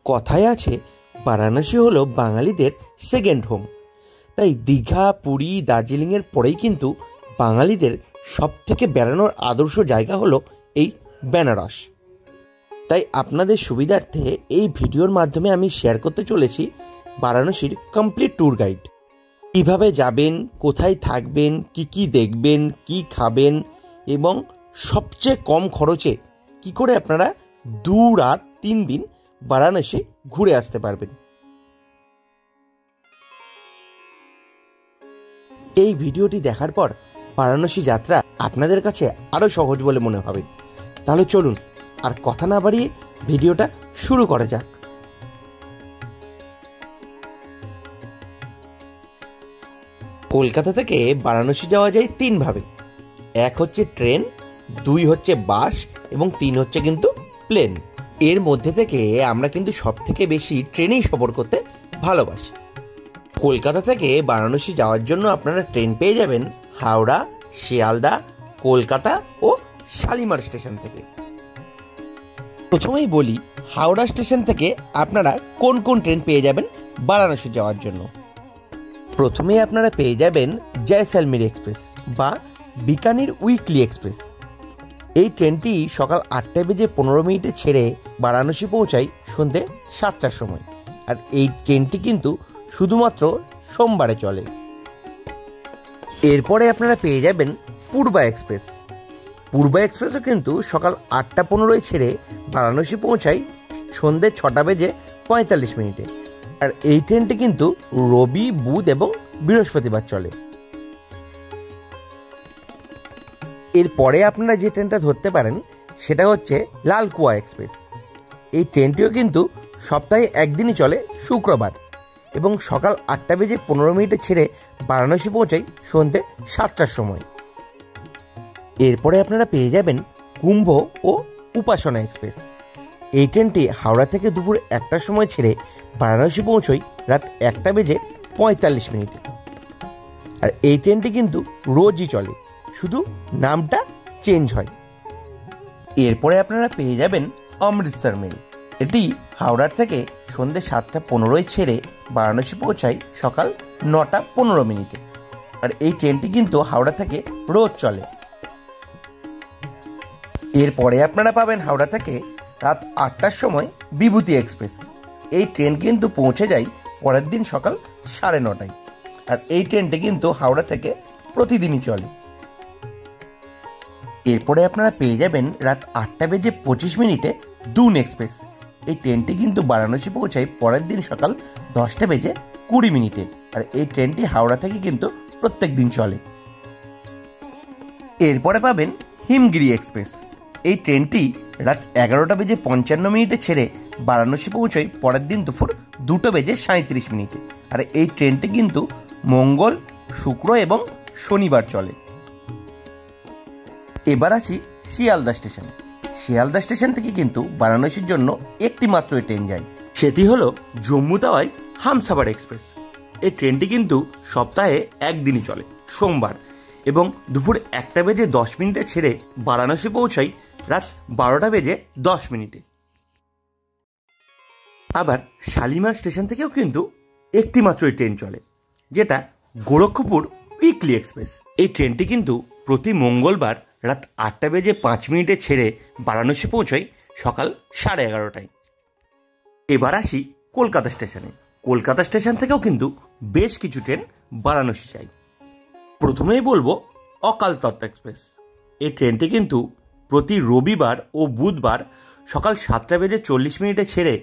কথায় আছে বারাণসী হলো বাঙালিদের সেকেন্ড হোম। তাই দীঘা, পুরী, দার্জিলিংয়ের পরেই কিন্তু বাঙালিদের সব থেকে বেড়ানোর আদর্শ জায়গা হলো এই বেনারস। তাই আপনাদের সুবিধার্থে এই ভিডিওর মাধ্যমে আমি শেয়ার করতে চলেছি বারাণসীর কমপ্লিট ট্যুর গাইড। কীভাবে যাবেন, কোথায় থাকবেন, কি দেখবেন, কি খাবেন এবং সবচেয়ে কম খরচে কি করে আপনারা 2 রাত 3 দিন বারাণসী ঘুরে আসতে পারবেন। এই ভিডিওটি দেখার পর বারাণসী যাত্রা আপনাদের কাছে আরো সহজ বলে মনে হবে। তাহলে চলুন আর কথা না বাড়িয়ে ভিডিওটা শুরু করা যাক। কলকাতা থেকে বারাণসী যাওয়া যায় 3 ভাবে। 1 হচ্ছে ট্রেন, 2 হচ্ছে বাস এবং 3 হচ্ছে কিন্তু প্লেন। এর মধ্যে থেকে আমরা কিন্তু সব থেকে বেশি ট্রেনেই সফর করতে ভালোবাসি। কলকাতা থেকে বারাণসী যাওয়ার জন্য আপনারা ট্রেন পেয়ে যাবেন হাওড়া, শিয়ালদা, কলকাতা ও শালিমার স্টেশন থেকে। প্রথমেই বলি হাওড়া স্টেশন থেকে আপনারা কোন কোন ট্রেন পেয়ে যাবেন বারাণসী যাওয়ার জন্য। প্রথমেই আপনারা পেয়ে যাবেন জয়সালমীর এক্সপ্রেস বা বিকানির উইকলি এক্সপ্রেস। এই ট্রেনটি সকাল 8টা বেজে 15 মিনিটে ছেড়ে বারাণসী পৌঁছায় সন্ধ্যে 7টার সময়। আর এই ট্রেনটি কিন্তু শুধুমাত্র সোমবারে চলে। এরপরে আপনারা পেয়ে যাবেন পূর্বা এক্সপ্রেস। পূর্বা এক্সপ্রেসও কিন্তু সকাল 8টা 15 ছেড়ে বারাণসী পৌঁছায় সন্ধ্যে 6টা বেজে 45 মিনিটে। আর এই ট্রেনটি কিন্তু রবি, বুধ এবং বৃহস্পতিবার চলে। এরপরে আপনারা যে ট্রেনটা ধরতে পারেন সেটা হচ্ছে লালকুয়া এক্সপ্রেস। এই ট্রেনটিও কিন্তু সপ্তাহে একদিনই চলে, শুক্রবার, এবং সকাল 8টা বেজে 15 মিনিটে ছেড়ে বারাণসী পৌঁছায় সন্ধ্যে 7টার সময়। এরপরে আপনারা পেয়ে যাবেন কুম্ভ ও উপাসনা এক্সপ্রেস। এই ট্রেনটি হাওড়া থেকে দুপুর 1টার সময় ছেড়ে বারাণসী পৌঁছয় রাত 1টা বেজে 45 মিনিটে। আর এই ট্রেনটি কিন্তু রোজই চলে, শুধু নামটা চেঞ্জ হয়। এরপরে আপনারা পেয়ে যাবেন অমৃতসর মেল। এটি হাওড়ার থেকে সন্ধ্যে 7টা 15 ছেড়ে বারাণসী পৌঁছায় সকাল 9টা 15 মিনিটে। আর এই ট্রেনটি কিন্তু হাওড়া থেকে রোজ চলে। এরপরে আপনারা পাবেন হাওড়া থেকে রাত 8টার সময় বিভূতি এক্সপ্রেস। এই ট্রেন কিন্তু পৌঁছে যায় পরের দিন সকাল 9:30টায়। আর এই ট্রেনটি কিন্তু হাওড়া থেকে প্রতিদিনই চলে। এরপরে আপনারা পেয়ে যাবেন রাত 8টা বেজে 25 মিনিটে দুন এক্সপ্রেস। এই ট্রেনটি কিন্তু বারাণসী পৌঁছায় পরের দিন সকাল 10টা বেজে 20 মিনিটে। আর এই ট্রেনটি হাওড়া থেকে কিন্তু প্রত্যেক দিন চলে। এরপরে পাবেন হিমগিরি এক্সপ্রেস। এই ট্রেনটি রাত 11টা বেজে 55 মিনিটে ছেড়ে বারাণসী পৌঁছায় পরের দিন দুপুর 2টা বেজে 37 মিনিটে। আর এই ট্রেনটি কিন্তু মঙ্গল, শুক্র এবং শনিবার চলে। এবার আসি শিয়ালদা স্টেশনে। শিয়ালদা স্টেশন থেকে কিন্তু বারাণসীর জন্য একটি মাত্র ট্রেন যায়, সেটি হলো জম্মু তাওয়াই হামসাফার এক্সপ্রেস। এই ট্রেনটি কিন্তু সপ্তাহে একদিনই চলে, সোমবার, এবং দুপুর 1টা বেজে 10 মিনিটে ছেড়ে বারাণসী পৌঁছায় রাত 12টা বেজে 10 মিনিটে। আবার শালিমার স্টেশন থেকেও কিন্তু একটি মাত্র ট্রেন চলে, যেটা গোরক্ষপুর উইকলি এক্সপ্রেস। এই ট্রেনটি কিন্তু প্রতি মঙ্গলবার রাত 8টা বেজে 5 মিনিটে ছেড়ে বারাণসী পৌঁছায় সকাল 11:30টায়। এবার আসি কলকাতা স্টেশনে। কলকাতা স্টেশন থেকেও কিন্তু বেশ কিছু ট্রেন বারাণসী যায়। প্রথমেই বলবো অকাল তত্ত্ব এক্সপ্রেস। এই ট্রেনটি কিন্তু প্রতি রবিবার ও বুধবার সকাল 7টা বেজে 40 মিনিটে ছেড়ে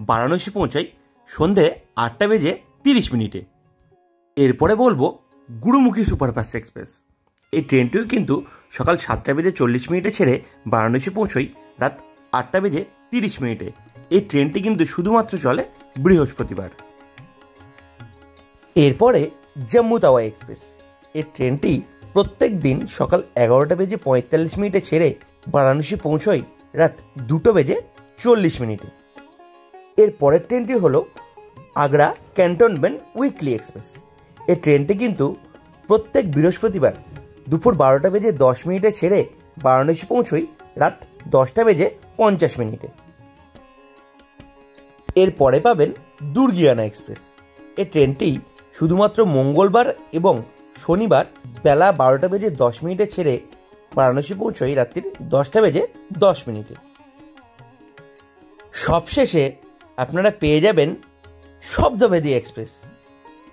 বারাণসী পৌঁছায় সন্ধে 8টা বেজে 30 মিনিটে। এরপরে বলবো গুরুমুখী সুপারফাস্ট এক্সপ্রেস। এই ট্রেনটিও কিন্তু সকাল 7টা বেজে 40 মিনিটে ছেড়ে বারাণসী পৌঁছায় রাত 8টা বেজে 30 মিনিটে। এই ট্রেনটি কিন্তু শুধুমাত্র চলে বৃহস্পতিবার। এরপরে জম্মু তাওয়া এক্সপ্রেস। এই ট্রেনটি প্রত্যেক দিন সকাল 11টা বেজে 45 মিনিটে ছেড়ে বারাণসী পৌঁছায় রাত 2টা বেজে 40 মিনিটে। এর পরের ট্রেনটি হলো আগ্রা ক্যান্টনমেন্ট উইকলি এক্সপ্রেস। এই ট্রেনটি কিন্তু প্রত্যেক বৃহস্পতিবার দুপুর 12টা বেজে 10 মিনিটে ছেড়ে বারাণসী পৌঁছায় রাত 10টা বেজে 50 মিনিটে। এরপরে পাবেন দুর্গিয়ানা এক্সপ্রেস। এই ট্রেনটি শুধুমাত্র মঙ্গলবার এবং শনিবার বেলা 12:10 ছেড়ে বারাণসী পৌঁছয় রাত্রি 10:10। সবশেষে আপনারা পেয়ে যাবেন শব্দভেদী এক্সপ্রেস।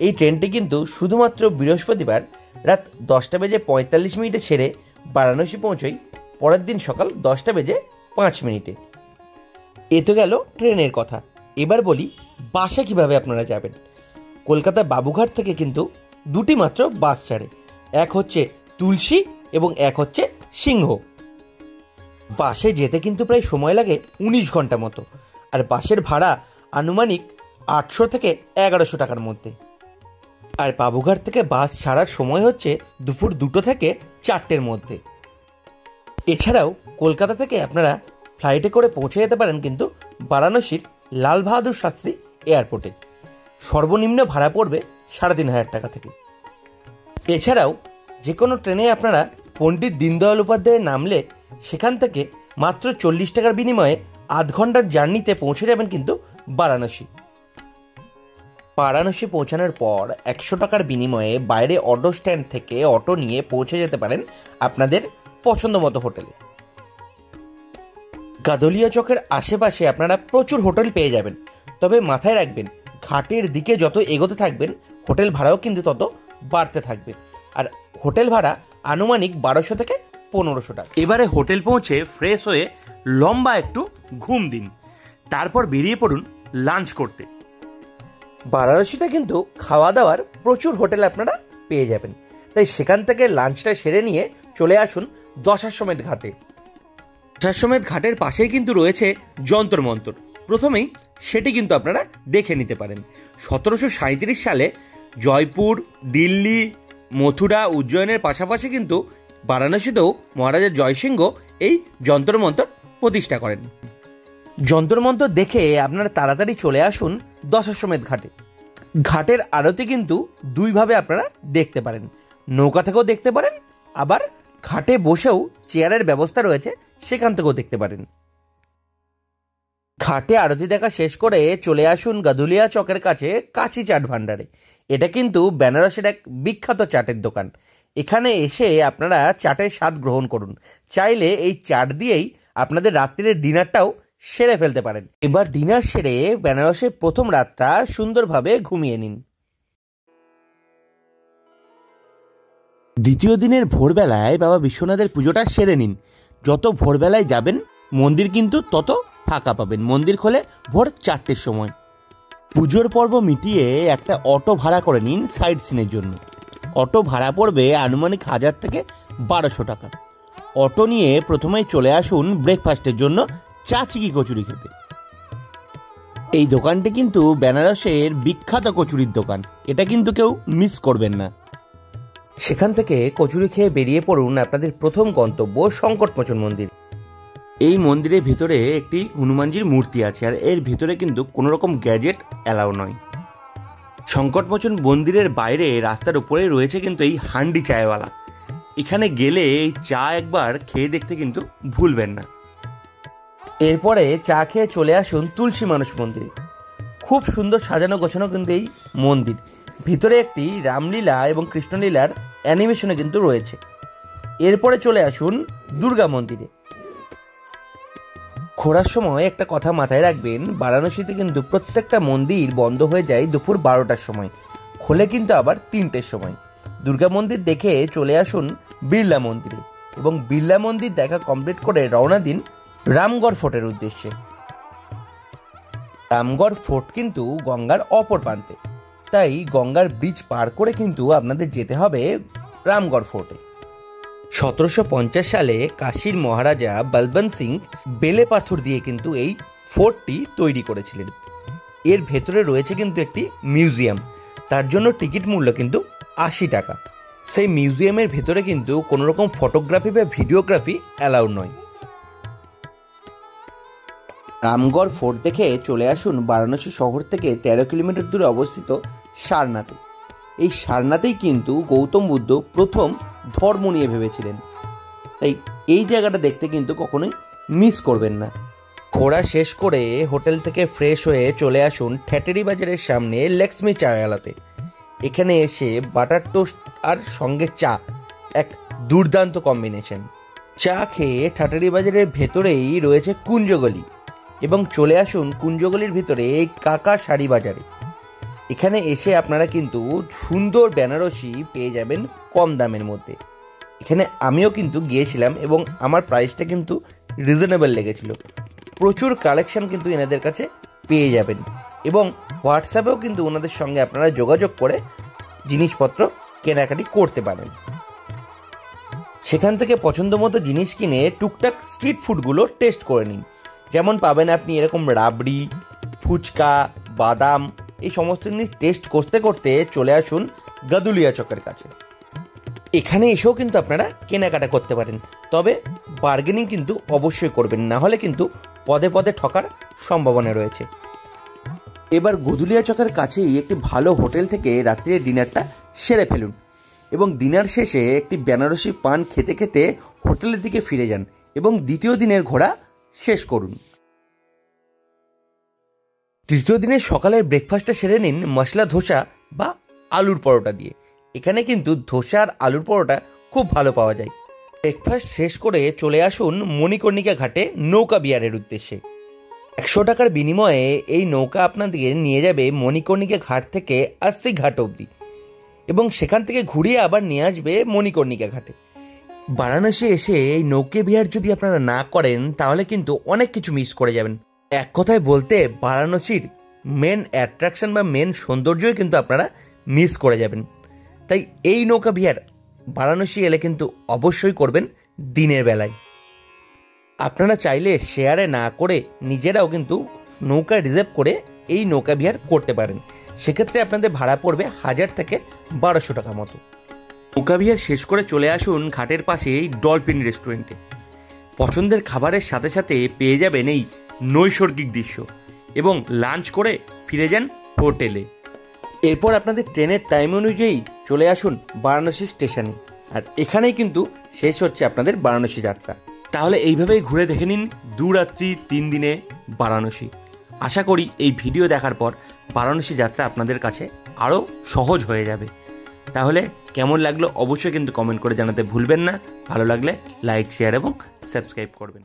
এই ট্রেনটি কিন্তু শুধুমাত্র বৃহস্পতিবার রাত 10:45 ছেড়ে বারাণসী পৌঁছয় পরের দিন সকাল 10:05। এ তো গেল ট্রেনের কথা। এবার বলি বাসে কিভাবে আপনারা যাবেন। কলকাতা বাবুঘাট থেকে কিন্তু দুটি মাত্র বাস ছাড়ে, এক হচ্ছে তুলসী এবং এক হচ্ছে সিংহ। বাসে যেতে কিন্তু প্রায় সময় লাগে 19 ঘন্টা মতো, আর বাসের ভাড়া আনুমানিক 800 থেকে 1100 টাকার মধ্যে। আর বাবুঘাট থেকে বাস ছাড়ার সময় হচ্ছে দুপুর 2টো থেকে 4টের মধ্যে। এছাড়াও কলকাতা থেকে আপনারা ফ্লাইটে করে পৌঁছে যেতে পারেন কিন্তু বারাণসীর লাল বাহাদুর শাস্ত্রী এয়ারপোর্টে। সর্বনিম্ন ভাড়া পড়বে 3500 টাকা থেকে। এছাড়াও যে কোনো ট্রেনে আপনারা পণ্ডিত দীনদয়াল উপাধ্যায়ে নামলে সেখান থেকে মাত্র 40 টাকার বিনিময়ে আধ ঘন্টার জার্নিতে পৌঁছে যাবেন কিন্তু বারাণসী। বারাণসী পৌঁছানোর পর 100 টাকার বিনিময়ে বাইরে অটো স্ট্যান্ড থেকে অটো নিয়ে পৌঁছে যেতে পারেন আপনাদের পছন্দ মতো হোটেলে। গাদলিয়া চকের আশেপাশে আপনারা প্রচুর হোটেল পেয়ে যাবেন, তবে মাথায় রাখবেন ঘাটের দিকে যত এগোতে থাকবেন হোটেল ভাড়াও কিন্তু তত বাড়তে থাকবে, আর হোটেল ভাড়া আনুমানিক 1200 থেকে 1500 টাকা। এবারে হোটেল পৌঁছে ফ্রেশ হয়ে লম্বা একটু ঘুম দিন, তারপর বেরিয়ে পড়ুন লাঞ্চ করতে। বারাণসীতে কিন্তু খাওয়া দাওয়ার প্রচুর হোটেল আপনারা পেয়ে যাবেন, তাই সেখান থেকে লাঞ্চটা সেরে নিয়ে চলে আসুন দশাশ্বমেধ ঘাটে। দশাশ্বমেধ ঘাটের পাশেই কিন্তু রয়েছে যন্তর মন্তর। প্রথমেই সেটি কিন্তু আপনারা দেখে নিতে পারেন। 1737 সালে জয়পুর, দিল্লি, মথুরা, উজ্জয়নের পাশাপাশি কিন্তু বারাণসীতেও মহারাজা জয়সিংহ এই যন্তর মন্তর প্রতিষ্ঠা করেন। যন্তর মন্তর দেখে আপনারা তাড়াতাড়ি চলে আসুন দশাশ্বমেধ ঘাটে। ঘাটের আরতি কিন্তু দুইভাবে আপনারা দেখতে পারেন, নৌকা থেকেও দেখতে পারেন, আবার ঘাটে বসেও চেয়ারের ব্যবস্থা রয়েছে সেখান থেকেও দেখতে পারেন। ঘাটে আরতি দেখা শেষ করে চলে আসুন গাদুলিয়া চকের কাছে কাশি চাট ভান্ডারে। এটা কিন্তু বেনারসের এক বিখ্যাত চাটের দোকান। এখানে এসে আপনারা চাটের স্বাদ গ্রহণ করুন। চাইলে এই চাট দিয়েই আপনাদের রাত্রির ডিনারটাও সেরে ফেলতে পারেন। এবার ডিনার সেরে বেনারসের প্রথম রাতটা সুন্দরভাবে ঘুমিয়ে নিন। দ্বিতীয় দিনের ভোরবেলায় বাবা বিশ্বনাথের পুজোটা সেরে নিন। যত ভোরবেলায় যাবেন মন্দির কিন্তু তত ফাঁকা পাবেন। মন্দির খোলে ভোর 4টের সময়। পুজোর পর্ব মিটিয়ে একটা অটো ভাড়া করে নিন সাইড সিনের জন্য। অটো ভাড়া পড়বে আনুমানিক 1000 থেকে 1200 টাকা। অটো নিয়ে প্রথমেই চলে আসুন ব্রেকফাস্টের জন্য চাচিকি কচুরি খেতে। এই দোকানটি কিন্তু বেনারসের বিখ্যাত কচুরির দোকান, এটা কিন্তু কেউ মিস করবেন না। সেখান থেকে কচুরি খেয়ে বেরিয়ে পড়ুন আপনাদের প্রথম গন্তব্য সংকটমোচন মন্দির। এই মন্দিরের ভিতরে একটি হনুমানজির মূর্তি আছে, আর এর ভিতরে কিন্তু কোনো রকম গ্যাজেট অ্যালাউ নয়। সংকটমোচন মন্দিরের বাইরে রাস্তার উপরে রয়েছে কিন্তু এই হান্ডি চায়ওয়ালা। এখানে গেলে এই চা একবার খেয়ে দেখতে কিন্তু ভুলবেন না। এরপরে চা খেয়ে চলে আসুন তুলসী মানুষ মন্দিরে। খুব সুন্দর সাজানো গোছানো কিন্তু এই মন্দির। ভিতরে একটি রামলীলা এবং কৃষ্ণলীলার অ্যানিমেশনে কিন্তু রয়েছে। এরপরে চলে আসুন দুর্গা মন্দিরে। ঘোরার সময় একটা কথা মাথায় রাখবেন, বারাণসীতে কিন্তু প্রত্যেকটা মন্দির বন্ধ হয়ে যায় দুপুর 12টার সময়, খোলে কিন্তু আবার 3টের সময়। দুর্গা মন্দির দেখে চলে আসুন বিড়লা মন্দিরে এবং বিড়লা মন্দির দেখা কমপ্লিট করে রওনা দিন রামগড় ফোর্টের উদ্দেশ্যে। রামগড় ফোর্ট কিন্তু গঙ্গার অপর প্রান্তে, তাই গঙ্গার ব্রিজ পার করে কিন্তু আপনাদের যেতে হবে রামগড় ফোর্টে। 1750 সালে কাশীর মহারাজা বলবন্ত সিং বেলে পাথর দিয়ে কিন্তু এই ফোর্টটি তৈরি করেছিলেন। এর ভেতরে রয়েছে কিন্তু একটি মিউজিয়াম, তার জন্য টিকিট মূল্য কিন্তু 80 টাকা। সেই মিউজিয়ামের ভেতরে কিন্তু কোনো রকম ফটোগ্রাফি বা ভিডিওগ্রাফি অ্যালাউ নয়। রামগড় ফোর্ট দেখে চলে আসুন বারাণসী শহর থেকে 13 কিলোমিটার দূরে অবস্থিত সারনাথে। এই সারনাথেই কিন্তু গৌতম বুদ্ধ প্রথম ধর্ম নিয়ে ভেবেছিলেন, তাই এই জায়গাটা দেখতে কিন্তু কখনোই মিস করবেন না। ঘোরা শেষ করে হোটেল থেকে ফ্রেশ হয়ে চলে আসুন ঠেটেরি বাজারের সামনে লক্ষ্মী চায়ালাতে। এখানে এসে বাটার টোস্ট আর সঙ্গে চা এক দুর্দান্ত কম্বিনেশন। চা খেয়ে ঠেটেরি বাজারের ভেতরেই রয়েছে কুঞ্জগলি, এবং চলে আসুন কুঞ্জগলির ভিতরে এই কাকা শাড়ি বাজারে। এখানে এসে আপনারা কিন্তু সুন্দর বেনারসি পেয়ে যাবেন কম দামের মধ্যে। এখানে আমিও কিন্তু গিয়েছিলাম এবং আমার প্রাইসটা কিন্তু রিজনেবল লেগেছিল। প্রচুর কালেকশন কিন্তু এনাদের কাছে পেয়ে যাবেন, এবং হোয়াটসঅ্যাপেও কিন্তু ওনাদের সঙ্গে আপনারা যোগাযোগ করে জিনিসপত্র কেনাকাটি করতে পারেন। সেখান থেকে পছন্দ মতো জিনিস কিনে টুকটাক স্ট্রিট ফুডগুলো টেস্ট করে নিন। যেমন পাবেন আপনি এরকম রাবড়ি, ফুচকা, বাদাম, এই সমস্ত জিনিস টেস্ট করতে করতে চলে আসুন গাদুলিয়া চকের কাছে। এখানে এসেও কিন্তু আপনারা কেনাকাটা করতে পারেন, তবে বার্গেনিং কিন্তু অবশ্যই করবেন, না হলে কিন্তু পদে পদে ঠকার সম্ভাবনা রয়েছে। এবার গদুলিয়া চকের কাছেই একটি ভালো হোটেল থেকে রাত্রির ডিনারটা সেরে ফেলুন, এবং ডিনার শেষে একটি বেনারসি পান খেতে খেতে হোটেলের দিকে ফিরে যান এবং দ্বিতীয় দিনের ঘোরা শেষ করুন। তৃতীয় দিনের সকালের ব্রেকফাস্টটা সেরে নিন মশলা ধোসা বা আলুর পরোটা দিয়ে। এখানে কিন্তু ধোসা আর আলুর পরোটা খুব ভালো পাওয়া যায়। ব্রেকফাস্ট শেষ করে চলে আসুন মণিকর্ণিকা ঘাটে নৌকা বিহারের উদ্দেশ্যে। 100 টাকার বিনিময়ে এই নৌকা আপনাদেরকে নিয়ে যাবে মণিকর্ণিকা ঘাট থেকে 80 ঘাট অবধি, এবং সেখান থেকে ঘুরিয়ে আবার নিয়ে আসবে মণিকর্ণিকা ঘাটে। বারাণসী এসে এই নৌকা বিহার যদি আপনারা না করেন তাহলে কিন্তু অনেক কিছু মিস করে যাবেন। এক কথায় বলতে বারাণসীর মেন অ্যাট্রাকশন বা মেন সৌন্দর্যই কিন্তু আপনারা মিস করে যাবেন। তাই এই নৌকা বিহার বারাণসী এলে কিন্তু অবশ্যই করবেন দিনের বেলায়। আপনারা চাইলে শেয়ারে না করে নিজেরাও কিন্তু নৌকা রিজার্ভ করে এই নৌকা বিহার করতে পারেন। সেক্ষেত্রে আপনাদের ভাড়া পড়বে 1000 থেকে 1200 টাকা মতো। নৌকা বিহার শেষ করে চলে আসুন ঘাটের পাশেই ডলফিন রেস্টুরেন্টে। পছন্দের খাবারের সাথে সাথে পেয়ে যাবেন এই নৈসর্গিক দৃশ্য, এবং লাঞ্চ করে ফিরে যান হোটেলে। এরপর আপনাদের ট্রেনের টাইম অনুযায়ী চলে আসুন বারাণসী স্টেশনে, আর এখানেই কিন্তু শেষ হচ্ছে আপনাদের বারাণসী যাত্রা। তাহলে এইভাবেই ঘুরে দেখে নিন 2 রাত্রি 3 দিনে বারাণসী। আশা করি এই ভিডিও দেখার পর বারাণসী যাত্রা আপনাদের কাছে আরও সহজ হয়ে যাবে। তাহলে কেমন লাগলো অবশ্যই কিন্তু কমেন্ট করে জানাতে ভুলবেন না। ভালো লাগলে লাইক, শেয়ার এবং সাবস্ক্রাইব করবেন।